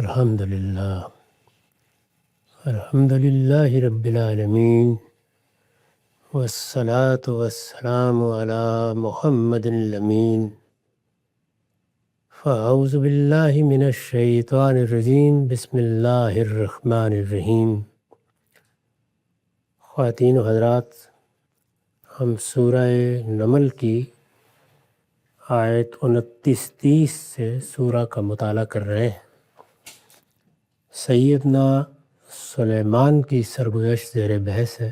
الحمدللہ رب العالمین والصلاة والسلام علی محمد الامین فاعوذ باللہ من الشیطان الرجیم بسم اللہ الرحمن الرحیم۔ خواتین و حضرات، ہم سورہ نمل کی آیت 29-30 سے سورہ کا مطالعہ کر رہے ہیں۔ سیدنا سلیمان کی سرگزشت زیر بحث ہے۔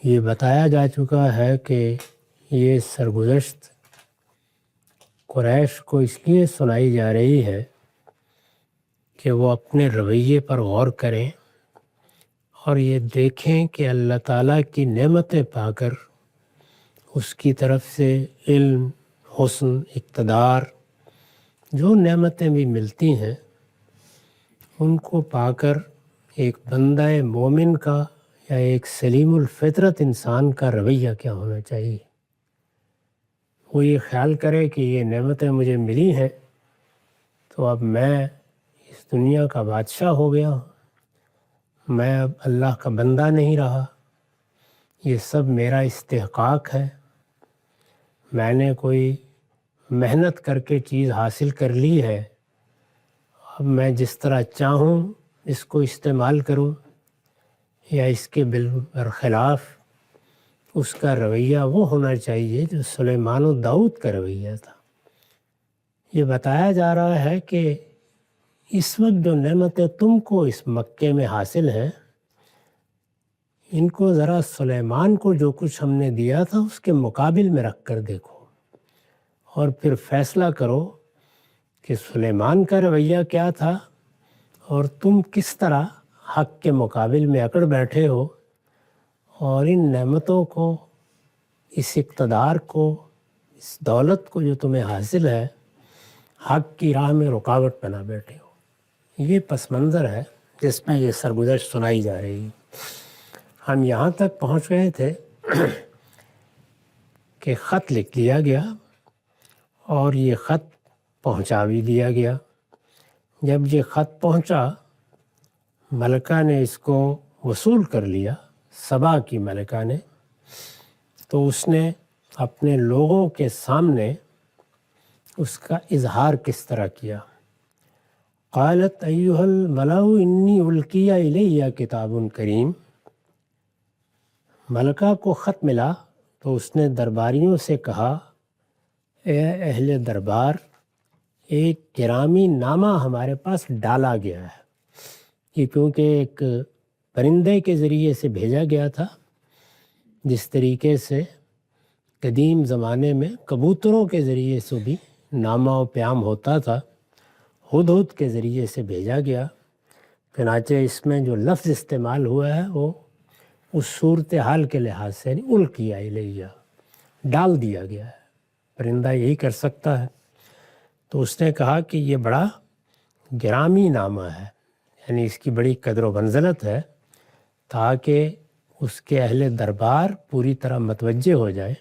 یہ بتایا جا چکا ہے کہ یہ سرگزشت قریش کو اس لیے سنائی جا رہی ہے کہ وہ اپنے رویے پر غور کریں اور یہ دیکھیں کہ اللہ تعالیٰ کی نعمتیں پا کر اس کی طرف سے علم، حسن، اقتدار، جو نعمتیں بھی ملتی ہیں ان کو پا کر ایک بندہ مومن کا یا ایک سلیم الفطرت انسان کا رویہ کیا ہونا چاہیے۔ وہ یہ خیال کرے کہ یہ نعمتیں مجھے ملی ہیں تو اب میں اس دنیا کا بادشاہ ہو گیا ہوں، میں اب اللہ کا بندہ نہیں رہا، یہ سب میرا استحقاق ہے، میں نے کوئی محنت کر کے چیز حاصل کر لی ہے، اب میں جس طرح چاہوں اس کو استعمال کروں، یا اس کے برخلاف اس کا رویہ وہ ہونا چاہیے جو سلیمان و داؤد کا رویہ تھا۔ یہ بتایا جا رہا ہے کہ اس وقت جو نعمتیں تم کو اس مکے میں حاصل ہیں، ان کو ذرا سلیمان کو جو کچھ ہم نے دیا تھا اس کے مقابل میں رکھ کر دیکھو، اور پھر فیصلہ کرو کہ سلیمان کا رویہ کیا تھا اور تم کس طرح حق کے مقابل میں اکڑ بیٹھے ہو اور ان نعمتوں کو، اس اقتدار کو، اس دولت کو جو تمہیں حاصل ہے، حق کی راہ میں رکاوٹ بنا بیٹھے ہو۔ یہ پس منظر ہے جس میں یہ سرگزشت سنائی جا رہی ہے۔ ہم یہاں تک پہنچ گئے تھے کہ خط لکھ لیا گیا اور یہ خط پہنچا بھی دیا گیا۔ جب یہ خط پہنچا، ملکہ نے اس کو وصول کر لیا، سبا کی ملکہ نے، تو اس نے اپنے لوگوں کے سامنے اس کا اظہار کس طرح کیا۔ قالت ایھا الملأ انی القی الی کتاب کریم۔ ملکہ کو خط ملا تو اس نے درباریوں سے کہا، اے اہل دربار، ایک گرامی نامہ ہمارے پاس ڈالا گیا ہے۔ یہ کیونکہ ایک پرندے کے ذریعے سے بھیجا گیا تھا، جس طریقے سے قدیم زمانے میں کبوتروں کے ذریعے سے بھی نامہ و پیام ہوتا تھا، ہدہد کے ذریعے سے بھیجا گیا۔ چنانچہ اس میں جو لفظ استعمال ہوا ہے وہ اس صورتحال کے لحاظ سے القیٰ الیہ، ڈال دیا گیا ہے، پرندہ یہی کر سکتا ہے۔ تو اس نے کہا کہ یہ بڑا گرامی نامہ ہے، یعنی اس کی بڑی قدر و منزلت ہے، تاکہ اس کے اہل دربار پوری طرح متوجہ ہو جائیں۔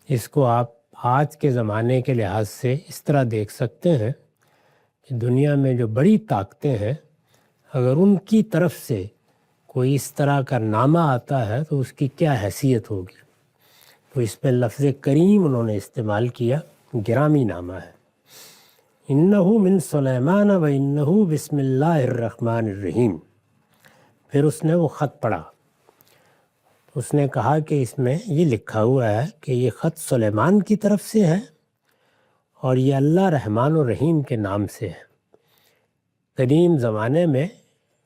اس کو آپ آج کے زمانے کے لحاظ سے اس طرح دیکھ سکتے ہیں کہ دنیا میں جو بڑی طاقتیں ہیں، اگر ان کی طرف سے کوئی اس طرح کا نامہ آتا ہے تو اس کی کیا حیثیت ہوگی۔ تو اس میں لفظ کریم انہوں نے استعمال کیا، گرامی نامہ ہے۔ انہ من سلیمان و انہ بسم اللہ الرحمن الرحیم۔ پھر اس نے وہ خط پڑھا، اس نے کہا کہ اس میں یہ لکھا ہوا ہے کہ یہ خط سلیمان کی طرف سے ہے اور یہ اللہ رحمان الرحیم کے نام سے ہے۔ قدیم زمانے میں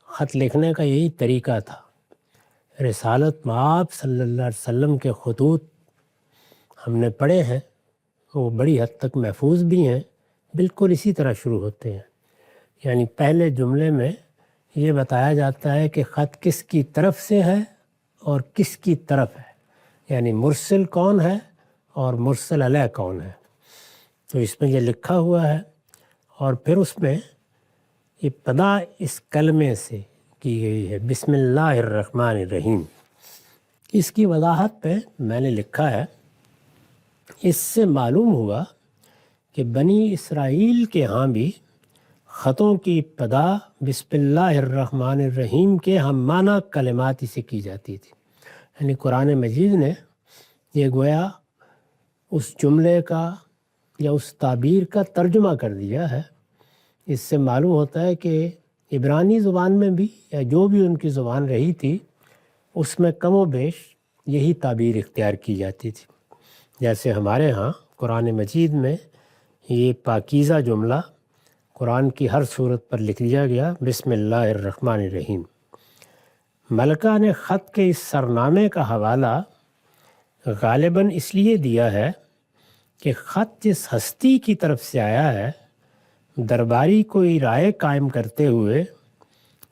خط لکھنے کا یہی طریقہ تھا۔ رسالت مآب صلی اللہ علیہ وسلم کے خطوط ہم نے پڑھے ہیں، وہ بڑی حد تک محفوظ بھی ہیں، بالکل اسی طرح شروع ہوتے ہیں۔ یعنی پہلے جملے میں یہ بتایا جاتا ہے کہ خط کس کی طرف سے ہے اور کس کی طرف ہے، یعنی مرسل کون ہے اور مرسل علیہ کون ہے۔ تو اس میں یہ لکھا ہوا ہے، اور پھر اس میں ابتدا اس کلمے سے کی گئی ہے، بسم اللہ الرحمن الرحیم۔ اس کی وضاحت پہ میں نے لکھا ہے، اس سے معلوم ہوا کہ بنی اسرائیل کے ہاں بھی خطوں کی ابتدا بسم اللہ الرحمن الرحیم کے ہم معنی کلمات سے کی جاتی تھی. یعنی قرآن مجید نے یہ گویا اس جملے کا یا اس تعبیر کا ترجمہ کر دیا ہے. اس سے معلوم ہوتا ہے کہ عبرانی زبان میں بھی یا جو بھی ان کی زبان رہی تھی اس میں کم و بیش یہی تعبیر اختیار کی جاتی تھی. جیسے ہمارے ہاں قرآن مجید میں یہ پاکیزہ جملہ قرآن کی ہر صورت پر لکھ دیا گیا بسم اللہ الرحمن الرحیم. ملکہ نے خط کے اس سرنامے کا حوالہ غالباً اس لیے دیا ہے کہ خط جس ہستی کی طرف سے آیا ہے درباری کوئی رائے قائم کرتے ہوئے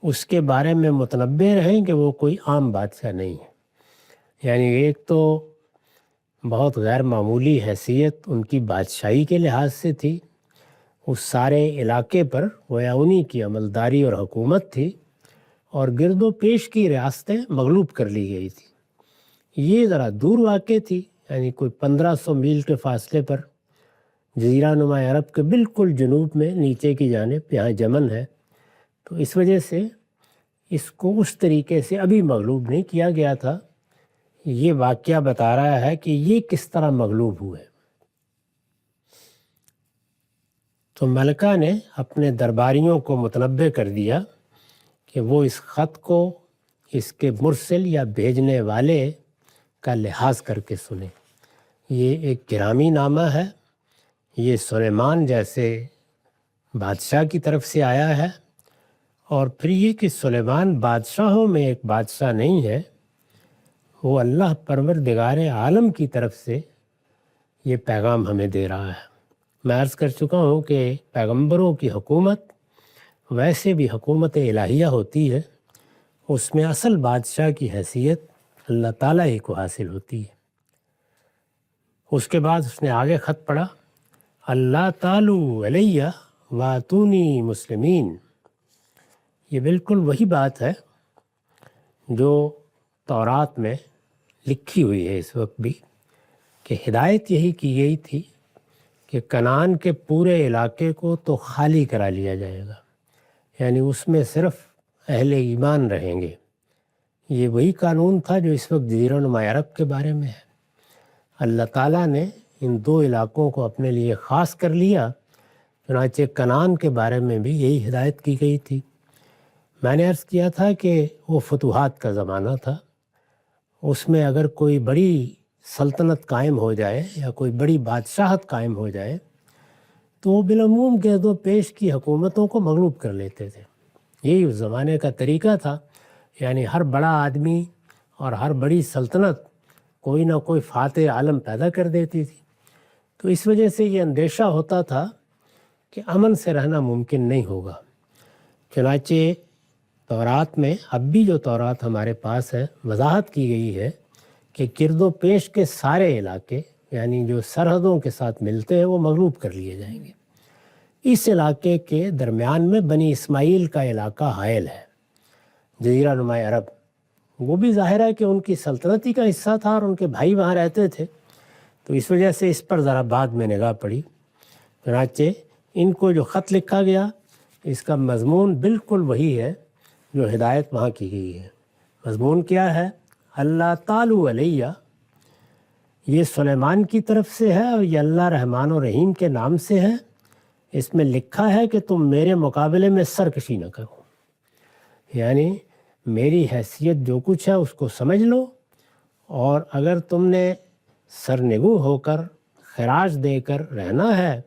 اس کے بارے میں متنبہ رہیں کہ وہ کوئی عام بادشاہ نہیں ہے. یعنی ایک تو بہت غیر معمولی حیثیت ان کی بادشاہی کے لحاظ سے تھی، اس سارے علاقے پر گویا انہی کی عملداری اور حکومت تھی، اور گرد و پیش کی ریاستیں مغلوب کر لی گئی تھی. یہ ذرا دور واقع تھی، یعنی کوئی 1500 میل کے فاصلے پر جزیرہ نما عرب کے بالکل جنوب میں نیچے کی جانب یہاں یمن ہے. تو اس وجہ سے اس کو اس طریقے سے ابھی مغلوب نہیں کیا گیا تھا. یہ واقعہ بتا رہا ہے کہ یہ کس طرح مغلوب ہوئے. تو ملکہ نے اپنے درباریوں کو متنبہ کر دیا کہ وہ اس خط کو اس کے مرسل یا بھیجنے والے کا لحاظ کر کے سنیں. یہ ایک گرامی نامہ ہے، یہ سلیمان جیسے بادشاہ کی طرف سے آیا ہے، اور پھر یہ کہ سلیمان بادشاہوں میں ایک بادشاہ نہیں ہے، وہ اللہ پروردگار عالم کی طرف سے یہ پیغام ہمیں دے رہا ہے. میں عرض کر چکا ہوں کہ پیغمبروں کی حکومت ویسے بھی حکومت الہیہ ہوتی ہے، اس میں اصل بادشاہ کی حیثیت اللہ تعالیٰ ہی کو حاصل ہوتی ہے. اس کے بعد اس نے آگے خط پڑھا اللہ تعالی علیہ واتونی مسلمین. یہ بالکل وہی بات ہے جو تورات میں لکھی ہوئی ہے اس وقت بھی، کہ ہدایت یہی کی گئی تھی کہ کنعان کے پورے علاقے کو تو خالی کرا لیا جائے گا، یعنی اس میں صرف اہل ایمان رہیں گے. یہ وہی قانون تھا جو اس وقت جزیرہ نما عرب کے بارے میں ہے. اللہ تعالیٰ نے ان دو علاقوں کو اپنے لیے خاص کر لیا، چنانچہ کنعان کے بارے میں بھی یہی ہدایت کی گئی تھی. میں نے عرض کیا تھا کہ وہ فتوحات کا زمانہ تھا، اس میں اگر کوئی بڑی سلطنت قائم ہو جائے یا کوئی بڑی بادشاہت قائم ہو جائے تو وہ بالعموم گرد و پیش کی حکومتوں کو مغلوب کر لیتے تھے. یہی اس زمانے کا طریقہ تھا. یعنی ہر بڑا آدمی اور ہر بڑی سلطنت کوئی نہ کوئی فاتح عالم پیدا کر دیتی تھی. تو اس وجہ سے یہ اندیشہ ہوتا تھا کہ امن سے رہنا ممکن نہیں ہوگا. چنانچہ تورات میں اب بھی جو تورات ہمارے پاس ہے وضاحت کی گئی ہے کہ گرد و پیش کے سارے علاقے یعنی جو سرحدوں کے ساتھ ملتے ہیں وہ مغلوب کر لیے جائیں گے. اس علاقے کے درمیان میں بنی اسماعیل کا علاقہ حائل ہے، جزیرہ نما عرب. وہ بھی ظاہر ہے کہ ان کی سلطنتی کا حصہ تھا اور ان کے بھائی وہاں رہتے تھے، تو اس وجہ سے اس پر ذرا بعد میں نگاہ پڑی. چنانچہ ان کو جو خط لکھا گیا اس کا مضمون بالکل وہی ہے جو ہدایت وہاں کی گئی ہے. مضمون کیا ہے؟ اللہ تعالی علیہ. یہ سلیمان کی طرف سے ہے اور یہ اللہ رحمان و رحیم کے نام سے ہے. اس میں لکھا ہے کہ تم میرے مقابلے میں سرکشی نہ کرو، یعنی میری حیثیت جو کچھ ہے اس کو سمجھ لو، اور اگر تم نے سرنگو ہو کر خراج دے کر رہنا ہے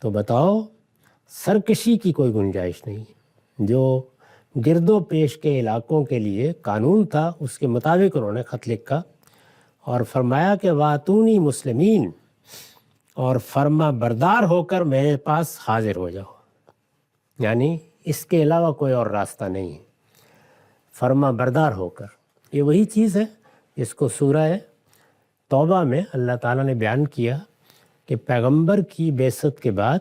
تو بتاؤ سرکشی کی کوئی گنجائش نہیں. جو گرد و پیش کے علاقوں کے لیے قانون تھا اس کے مطابق انہوں نے خط لکھا اور فرمایا کہ واتونی مسلمین، اور فرما بردار ہو کر میرے پاس حاضر ہو جاؤ. یعنی اس کے علاوہ کوئی اور راستہ نہیں ہے، فرما بردار ہو کر. یہ وہی چیز ہے جس کو سورہ توبہ میں اللہ تعالیٰ نے بیان کیا کہ پیغمبر کی بعثت کے بعد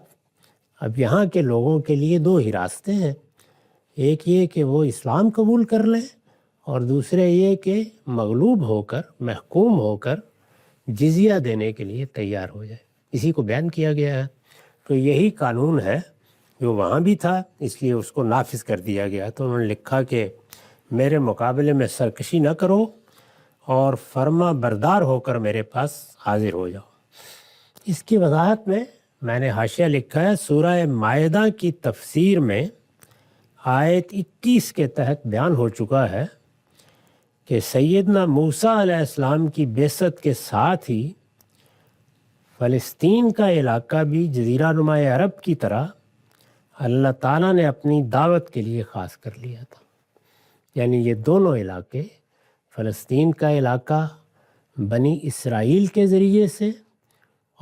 اب یہاں کے لوگوں کے لیے دو ہی راستے ہیں. ایک یہ کہ وہ اسلام قبول کر لیں، اور دوسرے یہ کہ مغلوب ہو کر محکوم ہو کر جزیہ دینے کے لیے تیار ہو جائے. اسی کو بیان کیا گیا ہے. تو یہی قانون ہے جو وہاں بھی تھا، اس لیے اس کو نافذ کر دیا گیا۔ تو انہوں نے لکھا کہ میرے مقابلے میں سرکشی نہ کرو اور فرما بردار ہو کر میرے پاس حاضر ہو جاؤ۔ اس کی وضاحت میں نے حاشیہ لکھا ہے، سورہ مائدہ کی تفسیر میں آیت 21 کے تحت بیان ہو چکا ہے کہ سیدنا موسیٰ علیہ السلام کی بعثت کے ساتھ ہی فلسطین کا علاقہ بھی جزیرہ نما عرب کی طرح اللہ تعالیٰ نے اپنی دعوت کے لیے خاص کر لیا تھا۔ یعنی یہ دونوں علاقے، فلسطین کا علاقہ بنی اسرائیل کے ذریعے سے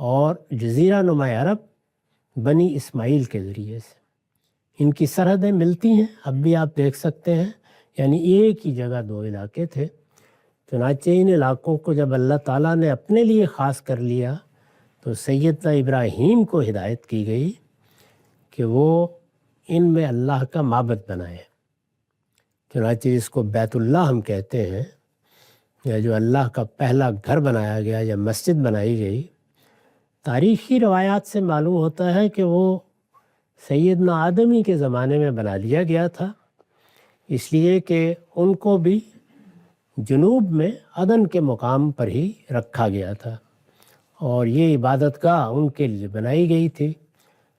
اور جزیرہ نما عرب بنی اسماعیل کے ذریعے سے، ان کی سرحدیں ملتی ہیں، اب بھی آپ دیکھ سکتے ہیں، یعنی ایک ہی جگہ دو علاقے تھے۔ چنانچہ ان علاقوں کو جب اللہ تعالیٰ نے اپنے لیے خاص کر لیا تو سیدنا ابراہیم کو ہدایت کی گئی کہ وہ ان میں اللہ کا معبد بنائے۔ چنانچہ اس کو بیت اللہ ہم کہتے ہیں، یا جو اللہ کا پہلا گھر بنایا گیا یا مسجد بنائی گئی۔ تاریخی روایات سے معلوم ہوتا ہے کہ وہ سیدنا آدمی کے زمانے میں بنا لیا گیا تھا، اس لیے کہ ان کو بھی جنوب میں عدن کے مقام پر ہی رکھا گیا تھا اور یہ عبادت گاہ ان کے لیے بنائی گئی تھی۔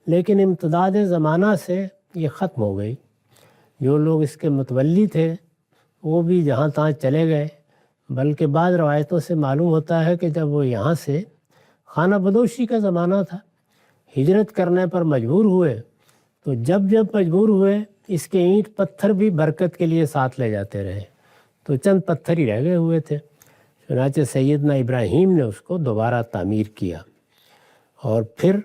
لیکن امتداد زمانہ سے یہ ختم ہو گئی، جو لوگ اس کے متولی تھے وہ بھی جہاں تہاں چلے گئے، بلکہ بعض روایتوں سے معلوم ہوتا ہے کہ جب وہ یہاں سے، خانہ بدوشی کا زمانہ تھا، ہجرت کرنے پر مجبور ہوئے، تو جب مجبور ہوئے اس کے اینٹ پتھر بھی برکت کے لیے ساتھ لے جاتے رہے، تو چند پتھر ہی رہ گئے ہوئے تھے۔ چنانچہ سیدنا ابراہیم نے اس کو دوبارہ تعمیر کیا اور پھر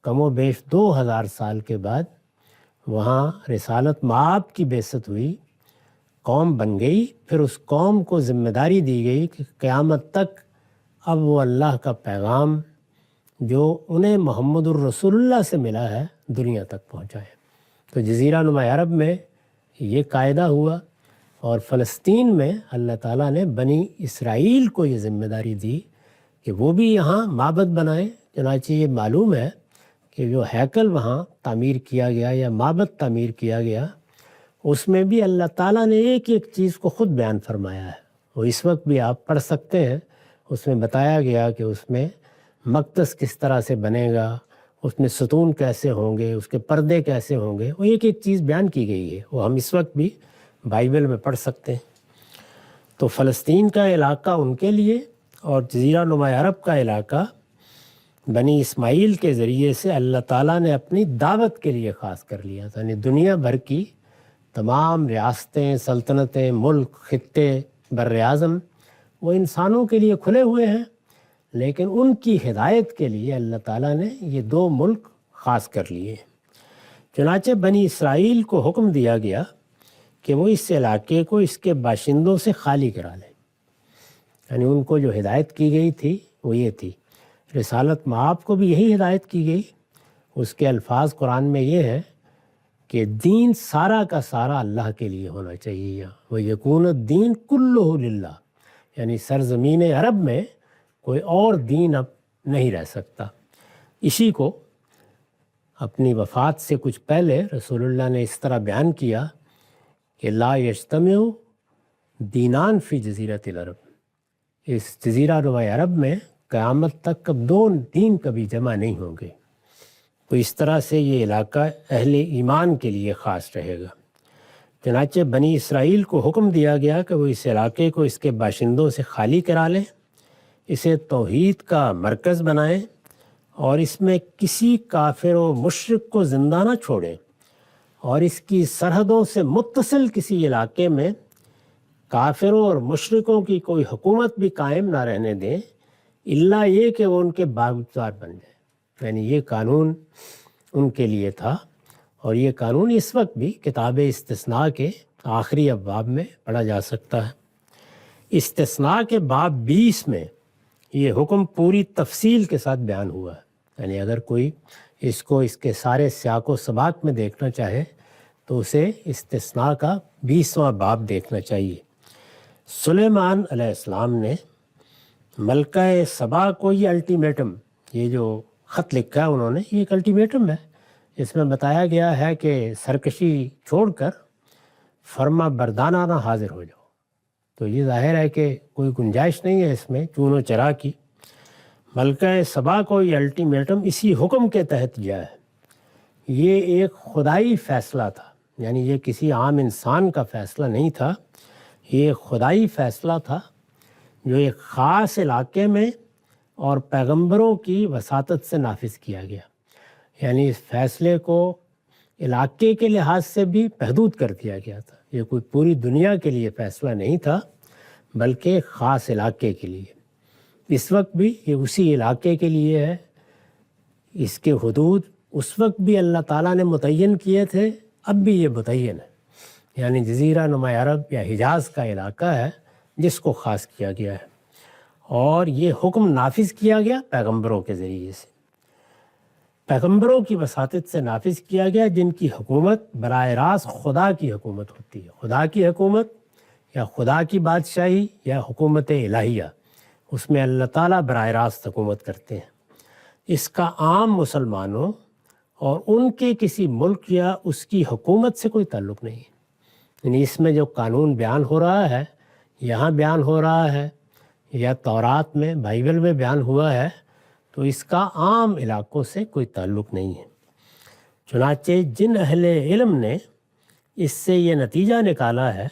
کم و بیش 2000 سال کے بعد وہاں رسالت مآب کی بعثت ہوئی، قوم بن گئی۔ پھر اس قوم کو ذمہ داری دی گئی کہ قیامت تک اب وہ اللہ کا پیغام جو انہیں محمد الرسول اللہ سے ملا ہے دنیا تک پہنچائے۔ تو جزیرہ نما عرب میں یہ قاعدہ ہوا، اور فلسطین میں اللہ تعالیٰ نے بنی اسرائیل کو یہ ذمہ داری دی کہ وہ بھی یہاں معبد بنائیں۔ چنانچہ یہ معلوم ہے کہ جو ہیکل وہاں تعمیر کیا گیا یا معبد تعمیر کیا گیا، اس میں بھی اللہ تعالیٰ نے ایک ایک چیز کو خود بیان فرمایا ہے۔ وہ اس وقت بھی آپ پڑھ سکتے ہیں، اس میں بتایا گیا کہ اس میں مقدس کس طرح سے بنے گا، اس میں ستون کیسے ہوں گے، اس کے پردے کیسے ہوں گے، وہ ایک ایک چیز بیان کی گئی ہے، وہ ہم اس وقت بھی بائبل میں پڑھ سکتے ہیں۔ تو فلسطین کا علاقہ ان کے لیے اور جزیرہ نما عرب کا علاقہ بنی اسماعیل کے ذریعے سے اللہ تعالیٰ نے اپنی دعوت کے لیے خاص کر لیا تھا۔ یعنی دنیا بھر کی تمام ریاستیں، سلطنتیں، ملک، خطے، بر اعظم وہ انسانوں کے لیے کھلے ہوئے ہیں، لیکن ان کی ہدایت کے لیے اللہ تعالیٰ نے یہ دو ملک خاص کر لیے۔ چنانچہ بنی اسرائیل کو حکم دیا گیا کہ وہ اس علاقے کو اس کے باشندوں سے خالی کرا لیں۔ یعنی ان کو جو ہدایت کی گئی تھی وہ یہ تھی، رسالت مآب کو بھی یہی ہدایت کی گئی۔ اس کے الفاظ قرآن میں یہ ہے کہ دین سارا کا سارا اللہ کے لیے ہونا چاہیے، وہ یکون الدین کلہ للہ، یعنی سرزمین عرب میں کوئی اور دین اب نہیں رہ سکتا۔ اسی کو اپنی وفات سے کچھ پہلے رسول اللہ نے اس طرح بیان کیا کہ لا یجتمع دینان فی جزیرۃ العرب، اس جزیرہ نما عرب میں قیامت تک اب دو دین کبھی جمع نہیں ہوں گے۔ تو اس طرح سے یہ علاقہ اہل ایمان کے لیے خاص رہے گا۔ چنانچہ بنی اسرائیل کو حکم دیا گیا کہ وہ اس علاقے کو اس کے باشندوں سے خالی کرا لیں، اسے توحید کا مرکز بنائیں اور اس میں کسی کافر و مشرک کو زندہ نہ چھوڑیں، اور اس کی سرحدوں سے متصل کسی علاقے میں کافروں اور مشرکوں کی کوئی حکومت بھی قائم نہ رہنے دیں، الا یہ کہ وہ ان کے باغدار بن جائیں۔ یعنی یہ قانون ان کے لیے تھا، اور یہ قانون اس وقت بھی کتاب استثناء کے آخری ابواب میں پڑھا جا سکتا ہے۔ استثناء کے باب 20 میں یہ حکم پوری تفصیل کے ساتھ بیان ہوا ہے۔ یعنی اگر کوئی اس کو اس کے سارے سیاق و سباق میں دیکھنا چاہے تو اسے استثناء کا 20واں باب دیکھنا چاہیے۔ سلیمان علیہ السلام نے ملکہ سبا کو یہ الٹیمیٹم، یہ جو خط لکھا ہے انہوں نے، یہ ایک الٹیمیٹم ہے، اس میں بتایا گیا ہے کہ سرکشی چھوڑ کر فرما بردانہ حاضر ہو جاؤ۔ تو یہ ظاہر ہے کہ کوئی گنجائش نہیں ہے اس میں چون و چرا کی۔ ملکہ سبا کو یہ الٹیمیٹم اسی حکم کے تحت دیا ہے۔ یہ ایک خدائی فیصلہ تھا، یعنی یہ کسی عام انسان کا فیصلہ نہیں تھا، یہ ایک خدائی فیصلہ تھا جو ایک خاص علاقے میں اور پیغمبروں کی وساطت سے نافذ کیا گیا۔ یعنی اس فیصلے کو علاقے کے لحاظ سے بھی محدود کر دیا گیا تھا۔ یہ کوئی پوری دنیا کے لیے فیصلہ نہیں تھا بلکہ ایک خاص علاقے کے لیے۔ اس وقت بھی یہ اسی علاقے کے لیے ہے۔ اس کے حدود اس وقت بھی اللہ تعالیٰ نے متعین کیے تھے، اب بھی یہ متعین ہے۔ یعنی جزیرہ نما عرب یا حجاز کا علاقہ ہے جس کو خاص کیا گیا ہے، اور یہ حکم نافذ کیا گیا پیغمبروں کے ذریعے سے، پیغمبروں کی وساطت سے نافذ کیا گیا، جن کی حکومت براہ راست خدا کی حکومت ہوتی ہے۔ خدا کی حکومت یا خدا کی بادشاہی یا حکومت الہیہ، اس میں اللہ تعالیٰ براہ راست حکومت کرتے ہیں۔ اس کا عام مسلمانوں اور ان کے کسی ملک یا اس کی حکومت سے کوئی تعلق نہیں ہے۔ یعنی اس میں جو قانون بیان ہو رہا ہے، یہاں بیان ہو رہا ہے یا تورات میں بائبل میں بیان ہوا ہے، تو اس کا عام علاقوں سے کوئی تعلق نہیں ہے۔ چنانچہ جن اہل علم نے اس سے یہ نتیجہ نکالا ہے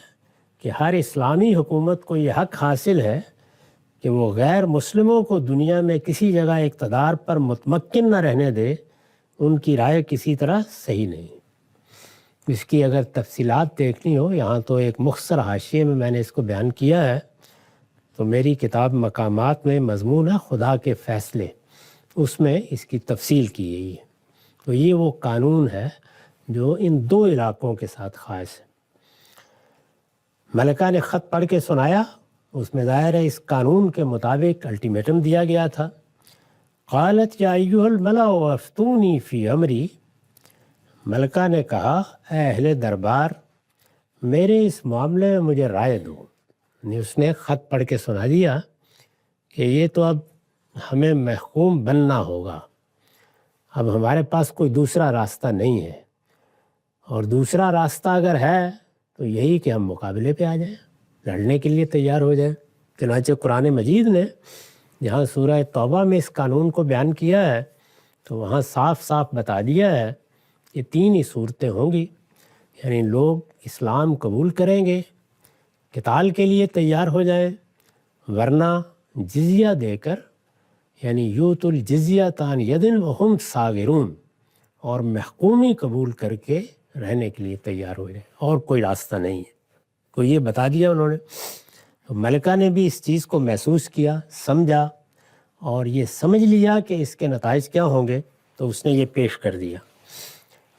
کہ ہر اسلامی حکومت کو یہ حق حاصل ہے کہ وہ غیر مسلموں کو دنیا میں کسی جگہ اقتدار پر متمکن نہ رہنے دے، ان کی رائے کسی طرح صحیح نہیں۔ اس کی اگر تفصیلات دیکھنی ہو، یہاں تو ایک مختصر حاشیے میں نے اس کو بیان کیا ہے، تو میری کتاب مقامات میں مضمون ہے خدا کے فیصلے، اس میں اس کی تفصیل کی گئی ہے۔ تو یہ وہ قانون ہے جو ان دو علاقوں کے ساتھ خاص ہے۔ ملکہ نے خط پڑھ کے سنایا، اس میں ظاہر ہے اس قانون کے مطابق الٹیمیٹم دیا گیا تھا۔ قالت یا ایھا الملأ افتونی فی امری، ملکہ نے کہا اے اہل دربار، میرے اس معاملے میں مجھے رائے دو۔ یعنی اس نے خط پڑھ کے سنا دیا کہ یہ تو اب ہمیں محکوم بننا ہوگا، اب ہمارے پاس کوئی دوسرا راستہ نہیں ہے، اور دوسرا راستہ اگر ہے تو یہی کہ ہم مقابلے پہ آ جائیں، لڑنے کے لیے تیار ہو جائیں۔ چنانچہ قرآن مجید نے جہاں سورہ توبہ میں اس قانون کو بیان کیا ہے، تو وہاں صاف صاف بتا دیا ہے کہ تین ہی صورتیں ہوں گی، یعنی لوگ اسلام قبول کریں گے، قتال کے لیے تیار ہو جائیں، ورنہ جزیہ دے کر، یعنی یوت الجزیۃ عن ید وہم صاغرون، اور محکومی قبول کر کے رہنے کے لیے تیار ہو جائیں، اور کوئی راستہ نہیں ہے۔ تو یہ بتا دیا انہوں نے۔ تو ملکہ نے بھی اس چیز کو محسوس کیا، سمجھا، اور یہ سمجھ لیا کہ اس کے نتائج کیا ہوں گے، تو اس نے یہ پیش کر دیا۔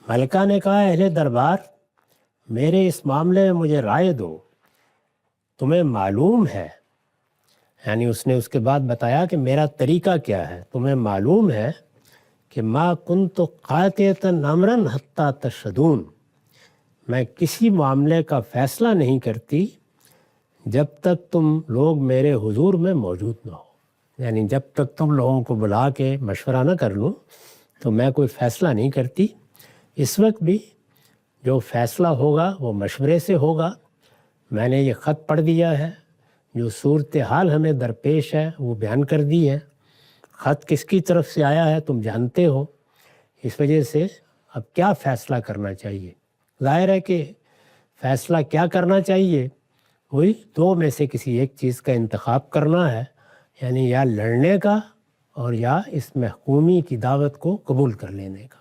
ملکہ نے کہا اہل دربار، میرے اس معاملے میں مجھے رائے دو، تمہیں معلوم ہے، یعنی اس نے اس کے بعد بتایا کہ میرا طریقہ کیا ہے، تمہیں معلوم ہے کہ ما کنت قاطعۃ امرا حتی تشہدون، میں کسی معاملے کا فیصلہ نہیں کرتی جب تک تم لوگ میرے حضور میں موجود نہ ہو، یعنی جب تک تم لوگوں کو بلا کے مشورہ نہ کر لوں تو میں کوئی فیصلہ نہیں کرتی۔ اس وقت بھی جو فیصلہ ہوگا وہ مشورے سے ہوگا۔ میں نے یہ خط پڑھ دیا ہے، جو صورتحال ہمیں درپیش ہے وہ بیان کر دی ہے۔ خط کس کی طرف سے آیا ہے تم جانتے ہو، اس وجہ سے اب کیا فیصلہ کرنا چاہیے؟ ظاہر ہے کہ فیصلہ کیا کرنا چاہیے، وہی دو میں سے کسی ایک چیز کا انتخاب کرنا ہے، یعنی یا لڑنے کا اور یا اس محکومی کی دعوت کو قبول کر لینے کا،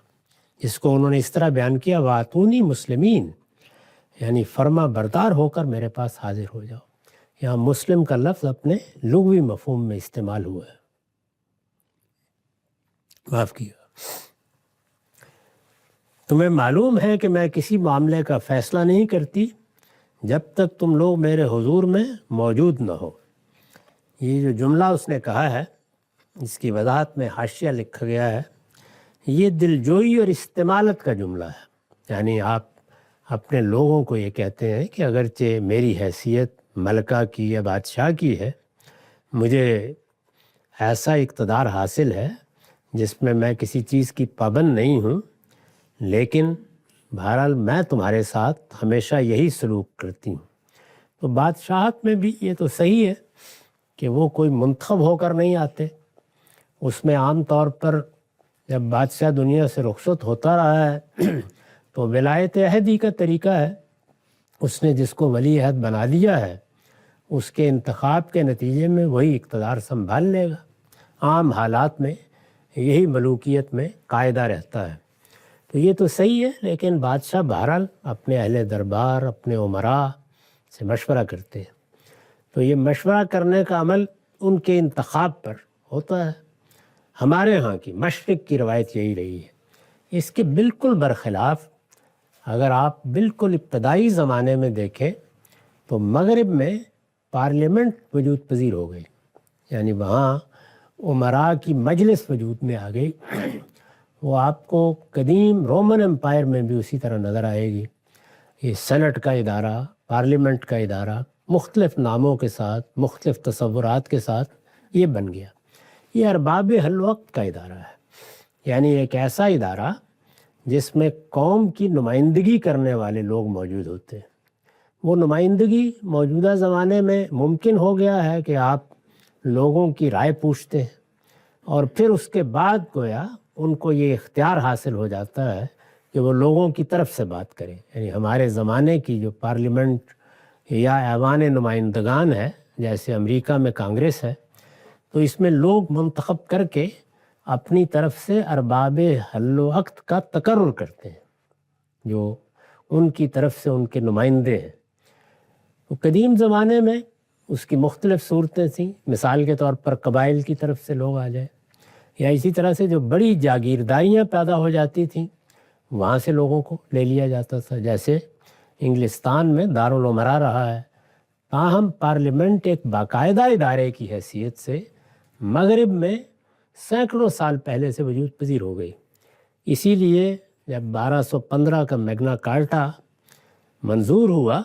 جس کو انہوں نے اس طرح بیان کیا واتونی مسلمین، یعنی فرما بردار ہو کر میرے پاس حاضر ہو جاؤ۔ یہاں مسلم کا لفظ اپنے لغوی مفہوم میں استعمال ہوا ہے، معاف کیجیے۔ تمہیں معلوم ہے کہ میں کسی معاملے کا فیصلہ نہیں کرتی جب تک تم لوگ میرے حضور میں موجود نہ ہو۔ یہ جو جملہ اس نے کہا ہے، اس کی وضاحت میں حاشیہ لکھا گیا ہے، یہ دلجوئی اور استمالت کا جملہ ہے، یعنی آپ اپنے لوگوں کو یہ کہتے ہیں کہ اگرچہ میری حیثیت ملکہ کی یا بادشاہ کی ہے، مجھے ایسا اقتدار حاصل ہے جس میں میں کسی چیز کی پابند نہیں ہوں، لیکن بہرحال میں تمہارے ساتھ ہمیشہ یہی سلوک کرتی ہوں۔ تو بادشاہت میں بھی یہ تو صحیح ہے کہ وہ کوئی منتخب ہو کر نہیں آتے، اس میں عام طور پر جب بادشاہ دنیا سے رخصت ہوتا رہا ہے تو ولایت عہدی کا طریقہ ہے، اس نے جس کو ولی عہد بنا دیا ہے اس کے انتخاب کے نتیجے میں وہی اقتدار سنبھال لے گا۔ عام حالات میں یہی ملوکیت میں قاعدہ رہتا ہے۔ تو یہ تو صحیح ہے، لیکن بادشاہ بہرحال اپنے اہل دربار، اپنے امراء سے مشورہ کرتے ہیں، تو یہ مشورہ کرنے کا عمل ان کے انتخاب پر ہوتا ہے۔ ہمارے ہاں کی مشرق کی روایت یہی رہی ہے۔ اس کے بالکل برخلاف اگر آپ بالکل ابتدائی زمانے میں دیکھیں تو مغرب میں پارلیمنٹ وجود پذیر ہو گئی، یعنی وہاں امراء کی مجلس وجود میں آ گئی۔ وہ آپ کو قدیم رومن امپائر میں بھی اسی طرح نظر آئے گی۔ یہ سینٹ کا ادارہ، پارلیمنٹ کا ادارہ مختلف ناموں کے ساتھ، مختلف تصورات کے ساتھ یہ بن گیا۔ یہ ارباب حل وقت کا ادارہ ہے، یعنی ایک ایسا ادارہ جس میں قوم کی نمائندگی کرنے والے لوگ موجود ہوتے ہیں۔ وہ نمائندگی موجودہ زمانے میں ممکن ہو گیا ہے کہ آپ لوگوں کی رائے پوچھتے ہیں اور پھر اس کے بعد گویا ان کو یہ اختیار حاصل ہو جاتا ہے کہ وہ لوگوں کی طرف سے بات کریں۔ یعنی ہمارے زمانے کی جو پارلیمنٹ یا ایوان نمائندگان ہے، جیسے امریکہ میں کانگریس ہے، تو اس میں لوگ منتخب کر کے اپنی طرف سے ارباب حل و عقد کا تقرر کرتے ہیں، جو ان کی طرف سے ان کے نمائندے ہیں۔ تو قدیم زمانے میں اس کی مختلف صورتیں تھیں، مثال کے طور پر قبائل کی طرف سے لوگ آ جائیں، یا اسی طرح سے جو بڑی جاگیرداریاں پیدا ہو جاتی تھیں وہاں سے لوگوں کو لے لیا جاتا تھا، جیسے انگلستان میں دارالامراء رہا ہے۔ تاہم پارلیمنٹ ایک باقاعدہ ادارے کی حیثیت سے مغرب میں سینکڑوں سال پہلے سے وجود پذیر ہو گئی۔ اسی لیے جب 1215 کا میگنا کارٹا منظور ہوا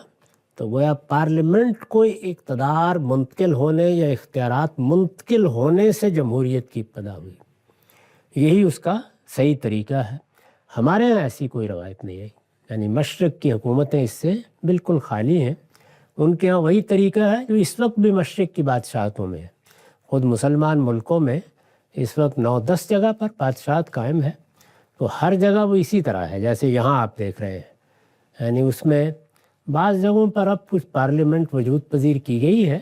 تو گویا پارلیمنٹ کو اقتدار منتقل ہونے یا اختیارات منتقل ہونے سے جمہوریت کی ابتدا ہوئی۔ یہی اس کا صحیح طریقہ ہے۔ ہمارے یہاں ایسی کوئی روایت نہیں ہے، یعنی مشرق کی حکومتیں اس سے بالکل خالی ہیں۔ ان کے ہاں وہی طریقہ ہے جو اس وقت بھی مشرق کی بادشاہتوں میں ہے۔ خود مسلمان ملکوں میں اس وقت 9-10 جگہ پر بادشاہت قائم ہے، تو ہر جگہ وہ اسی طرح ہے جیسے یہاں آپ دیکھ رہے ہیں۔ یعنی اس میں بعض جگہوں پر اب کچھ پارلیمنٹ وجود پذیر کی گئی ہے،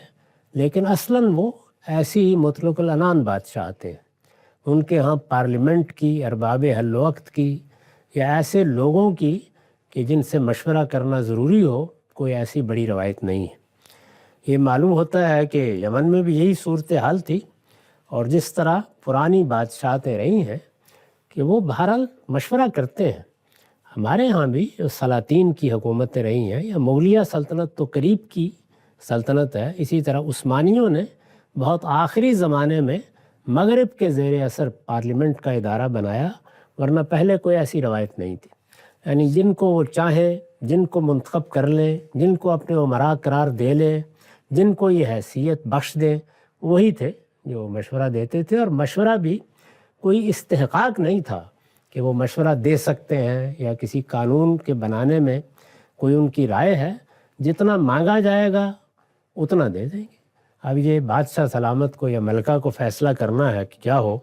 لیکن اصلاً وہ ایسی ہی مطلق العنان بادشاہت ہیں۔ ان کے ہاں پارلیمنٹ کی، ارباب حل وقت کی، یا ایسے لوگوں کی کہ جن سے مشورہ کرنا ضروری ہو، کوئی ایسی بڑی روایت نہیں ہے۔ یہ معلوم ہوتا ہے کہ یمن میں بھی یہی صورتحال تھی، اور جس طرح پرانی بادشاہتیں رہی ہیں کہ وہ بہرحال مشورہ کرتے ہیں۔ ہمارے ہاں بھی جو سلاطین کی حکومتیں رہی ہیں، یا مغلیہ سلطنت تو قریب کی سلطنت ہے، اسی طرح عثمانیوں نے بہت آخری زمانے میں مغرب کے زیر اثر پارلیمنٹ کا ادارہ بنایا، ورنہ پہلے کوئی ایسی روایت نہیں تھی۔ یعنی جن کو وہ چاہیں، جن کو منتخب کر لیں، جن کو اپنے امراء قرار دے لیں، جن کو یہ حیثیت بخش دیں، وہی تھے جو مشورہ دیتے تھے۔ اور مشورہ بھی کوئی استحقاق نہیں تھا کہ وہ مشورہ دے سکتے ہیں، یا کسی قانون کے بنانے میں کوئی ان کی رائے ہے، جتنا مانگا جائے گا اتنا دے دیں گے۔ اب یہ بادشاہ سلامت کو یا ملکہ کو فیصلہ کرنا ہے کہ کیا ہو،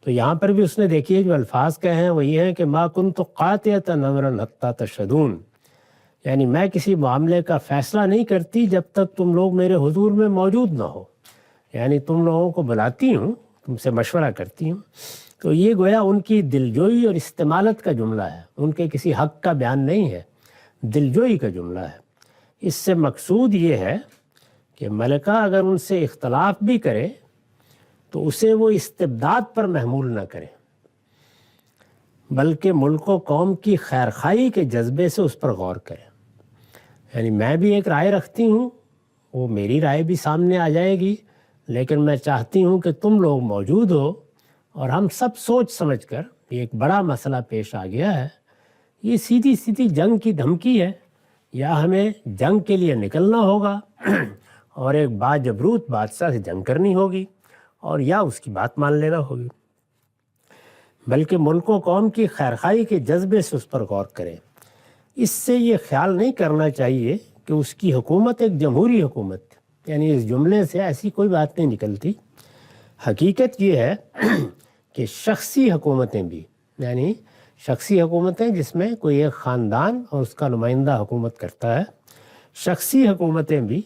تو یہاں پر بھی اس نے دیکھیے جو الفاظ کہے ہیں وہ یہ ہیں کہ ما کنت قاطعۃ امرا حتی تشہدون، یعنی میں کسی معاملے کا فیصلہ نہیں کرتی جب تک تم لوگ میرے حضور میں موجود نہ ہو۔ یعنی تم لوگوں کو بلاتی ہوں، تم سے مشورہ کرتی ہوں، تو یہ گویا ان کی دلجوئی اور استمالت کا جملہ ہے، ان کے کسی حق کا بیان نہیں ہے، دلجوئی کا جملہ ہے۔ اس سے مقصود یہ ہے کہ ملکہ اگر ان سے اختلاف بھی کرے تو اسے وہ استبداد پر محمول نہ کرے، بلکہ ملک و قوم کی خیرخواہی کے جذبے سے اس پر غور کرے۔ یعنی میں بھی ایک رائے رکھتی ہوں، وہ میری رائے بھی سامنے آ جائے گی، لیکن میں چاہتی ہوں کہ تم لوگ موجود ہو اور ہم سب سوچ سمجھ کر، یہ ایک بڑا مسئلہ پیش آ گیا ہے، یہ سیدھی سیدھی جنگ کی دھمکی ہے، یا ہمیں جنگ کے لیے نکلنا ہوگا اور ایک باجبروت بادشاہ سے جنگ کرنی ہوگی، اور یا اس کی بات مان لینا ہوگی۔ بلکہ ملک و قوم کی خیرخواہی کے جذبے سے اس پر غور کریں۔ اس سے یہ خیال نہیں کرنا چاہیے کہ اس کی حکومت ایک جمہوری حکومت، یعنی اس جملے سے ایسی کوئی بات نہیں نکلتی۔ حقیقت یہ ہے کہ شخصی حکومتیں بھی، یعنی شخصی حکومتیں جس میں کوئی ایک خاندان اور اس کا نمائندہ حکومت کرتا ہے، شخصی حکومتیں بھی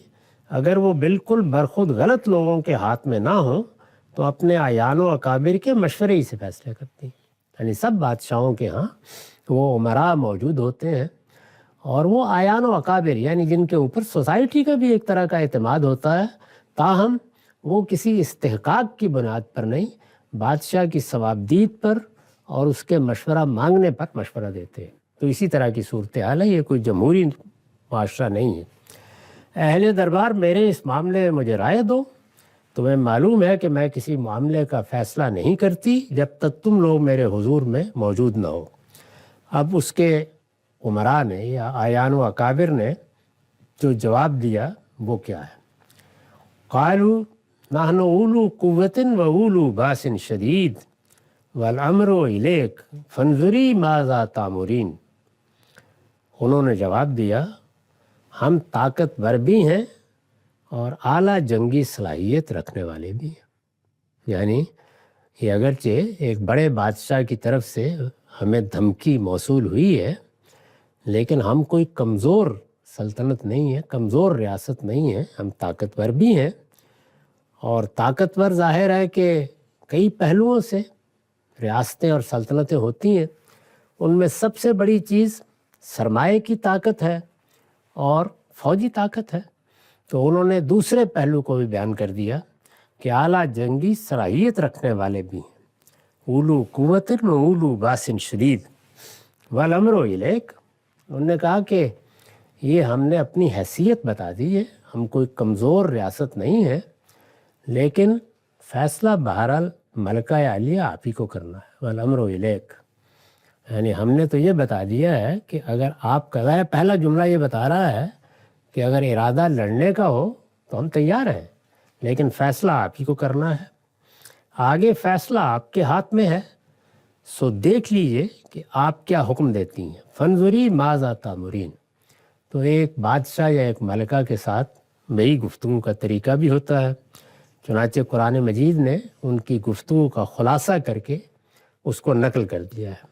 اگر وہ بالکل برخود غلط لوگوں کے ہاتھ میں نہ ہوں تو اپنے اعیان و اکابر کے مشورے ہی سے فیصلے کرتی ہیں۔ یعنی سب بادشاہوں کے ہاں وہ امراء موجود ہوتے ہیں، اور وہ اعیان و اکابر یعنی جن کے اوپر سوسائٹی کا بھی ایک طرح کا اعتماد ہوتا ہے، تاہم وہ کسی استحقاق کی بنیاد پر نہیں، بادشاہ کی ثوابدید پر اور اس کے مشورہ مانگنے پر مشورہ دیتے ہیں۔ تو اسی طرح کی صورتحال ہے، یہ کوئی جمہوری معاشرہ نہیں ہے۔ اہل دربار میرے اس معاملے میں مجھے رائے دو، تمہیں معلوم ہے کہ میں کسی معاملے کا فیصلہ نہیں کرتی جب تک تم لوگ میرے حضور میں موجود نہ ہو۔ اب اس کے امراء نے یا اعیان و اکابر نے جو جواب دیا وہ کیا ہے؟ قالوا نحن اولو قوت و اولو باس شدید والامر الیک فانظری ماذا تامرین۔ انہوں نے جواب دیا، ہم طاقتور بھی ہیں اور اعلیٰ جنگی صلاحیت رکھنے والے بھی ہیں۔ یعنی یہ اگرچہ ایک بڑے بادشاہ کی طرف سے ہمیں دھمکی موصول ہوئی ہے، لیکن ہم کوئی کمزور سلطنت نہیں ہے، کمزور ریاست نہیں ہے، ہم طاقتور بھی ہیں۔ اور طاقتور ظاہر ہے کہ کئی پہلوؤں سے ریاستیں اور سلطنتیں ہوتی ہیں، ان میں سب سے بڑی چیز سرمایہ کی طاقت ہے اور فوجی طاقت ہے۔ تو انہوں نے دوسرے پہلو کو بھی بیان کر دیا کہ اعلیٰ جنگی صلاحیت رکھنے والے بھی ہیں، اولو قوت و اولو باس شدید والامر الیک۔ انہوں نے کہا کہ یہ ہم نے اپنی حیثیت بتا دی ہے، ہم کوئی کمزور ریاست نہیں ہے، لیکن فیصلہ بہرحال ملکہ عالیہ آپ ہی کو کرنا ہے، والامر الیک۔ یعنی ہم نے تو یہ بتا دیا ہے کہ اگر آپ کا پہلا جملہ یہ بتا رہا ہے کہ اگر ارادہ لڑنے کا ہو تو ہم تیار ہیں، لیکن فیصلہ آپ ہی کو کرنا ہے، آگے فیصلہ آپ کے ہاتھ میں ہے، سو دیکھ لیجئے کہ آپ کیا حکم دیتی ہیں۔ فانظری ماذا تامرین۔ تو ایک بادشاہ یا ایک ملکہ کے ساتھ بڑی گفتگو کا طریقہ بھی ہوتا ہے، چنانچہ قرآن مجید نے ان کی گفتگو کا خلاصہ کر کے اس کو نقل کر دیا ہے۔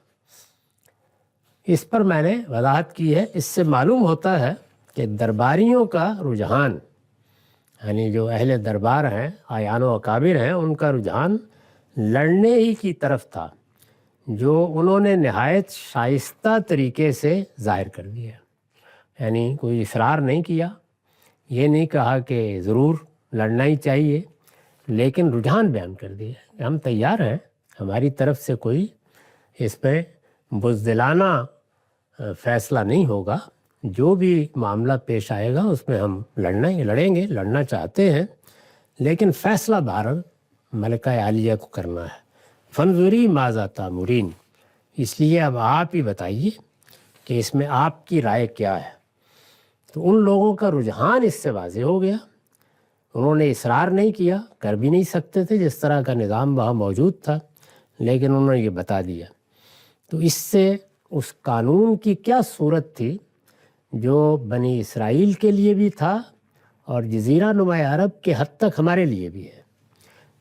اس پر میں نے وضاحت کی ہے، اس سے معلوم ہوتا ہے کہ درباریوں کا رجحان، یعنی جو اہل دربار ہیں، اعیان و اکابر ہیں، ان کا رجحان لڑنے ہی کی طرف تھا، جو انہوں نے نہایت شائستہ طریقے سے ظاہر کر دیا۔ یعنی کوئی اصرار نہیں کیا، یہ نہیں کہا کہ ضرور لڑنا ہی چاہیے، لیکن رجحان بیان کر دیا کہ ہم تیار ہیں، ہماری طرف سے کوئی اس پہ بزدلانہ فیصلہ نہیں ہوگا، جو بھی معاملہ پیش آئے گا اس میں ہم لڑیں گے، لڑنا چاہتے ہیں، لیکن فیصلہ بہرحال ملکہ عالیہ کو کرنا ہے۔ فانظری ماذا تامرین۔ اس لیے اب آپ ہی بتائیے کہ اس میں آپ کی رائے کیا ہے۔ تو ان لوگوں کا رجحان اس سے واضح ہو گیا، انہوں نے اصرار نہیں کیا، کر بھی نہیں سکتے تھے، جس طرح کا نظام وہاں موجود تھا، لیکن انہوں نے یہ بتا دیا۔ تو اس سے اس قانون کی کیا صورت تھی جو بنی اسرائیل کے لیے بھی تھا اور جزیرہ نما عرب کے حد تک ہمارے لیے بھی ہے۔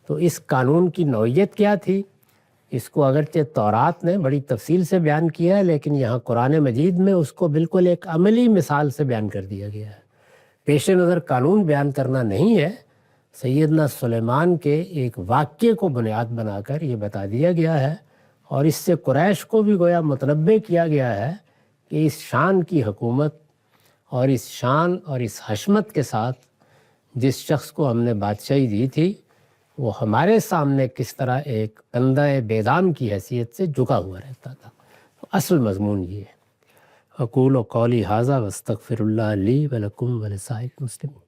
تو اس قانون کی نوعیت کیا تھی، اس کو اگرچہ تورات نے بڑی تفصیل سے بیان کیا ہے، لیکن یہاں قرآن مجید میں اس کو بالکل ایک عملی مثال سے بیان کر دیا گیا ہے۔ پیش نظر قانون بیان کرنا نہیں ہے، سیدنا سلیمان کے ایک واقعے کو بنیاد بنا کر یہ بتا دیا گیا ہے، اور اس سے قریش کو بھی گویا متنبع کیا گیا ہے کہ اس شان کی حکومت اور اس شان اور اس حشمت کے ساتھ جس شخص کو ہم نے بادشاہی دی تھی، وہ ہمارے سامنے کس طرح ایک بندہ بیدام کی حیثیت سے جھکا ہوا رہتا تھا۔ اصل مضمون یہ ہے۔ اقول قولی ھذا واستغفر اللہ لی ولکم ولسائر المسلمین۔